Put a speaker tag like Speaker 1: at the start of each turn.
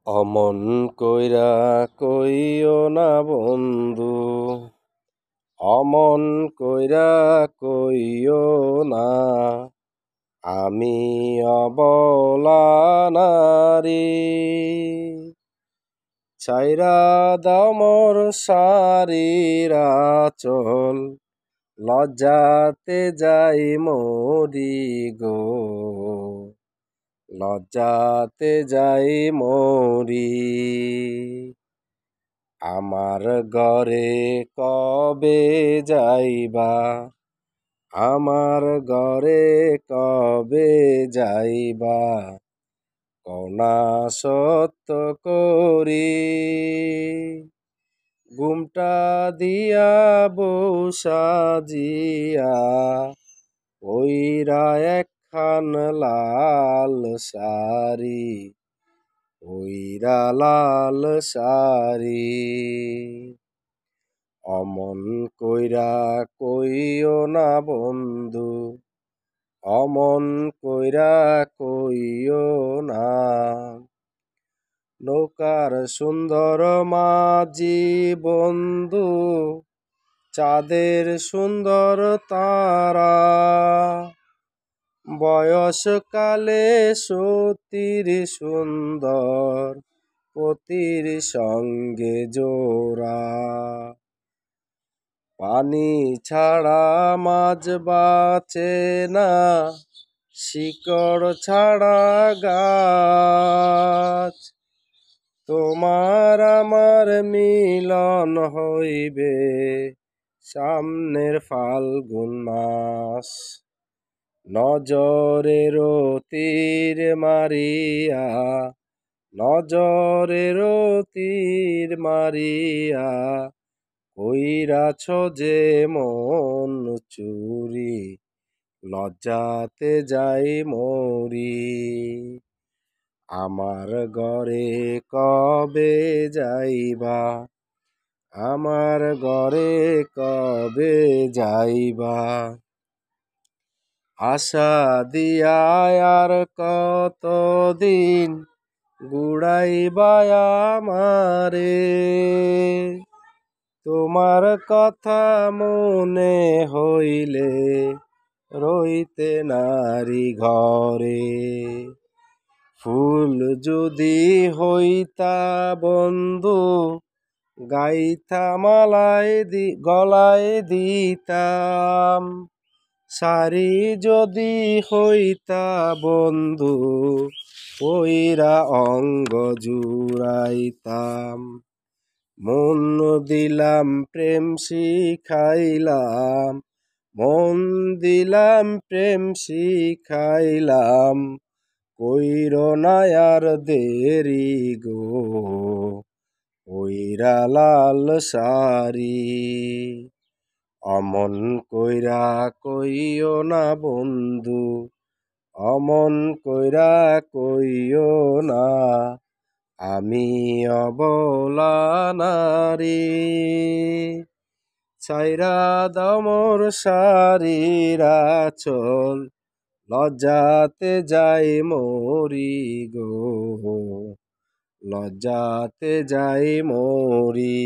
Speaker 1: অমন কইরা কইও না বন্ধু, অমন কইরা কইও না, আমি অবলা নারী। ছাইরা দাও মোর শাড়ির আঁচল, লজ্জাতে যাই মরি গো, লজ্জাতে যাই মরি। আমার ঘরে কবে যাইবা, আমার ঘরে কবে যাইবা, কনা সত্য করি। ঘুমটা দিয়া বউ সাজিয়া, পইরা একখান লাল শাড়ি, পইরা লাল শাড়ি। অমন কইরা কইও না বন্ধু, অমন কইরা কইও না। নৌকার সুন্দর মাঝি বন্ধু, চাঁদের সুন্দর তারা, বয়সকালে সতীর সুন্দর, পতির সঙ্গে জোড়া। পানি ছাড়া মাছ বাঁচে না, শিকড় ছাড়া গাছ। তোমার আমার মিলন হইবে সামনের ফাল্গুন মাস। নজরের তীর মারিয়া, নজরের তীর মারিয়া, কইরাছ যে মন চুরি, লজ্জাতে যাই মরি। আমার ঘরে কবে যাইবা, আমার ঘরে কবে যাইবা, আশা দিয়া আর কতদিন গুড়াইবা আমারে। তোমার কথা মনে হইলে রইতে নারী ঘরে। ফুল যদি হইতা বন্ধু, গাইথা গলায় দিতাম। শাড়ি যদি হইতা বন্ধু, পইরা অঙ্গ জুড়াইতাম। মন দিলাম প্রেম শিখাইলাম, মন দিলাম প্রেম শিখাইলাম, কইরো না আর দেরি গো, পইরা লাল শাড়ি। অমন কইরা কইও না বন্ধু, অমন কইরা কইও না, আমি অবলা নারী। ছাইরা দাও মোর শাড়ির আঁচল, লজ্জাতে যাই মরি গো, লজ্জাতে যাই মরি।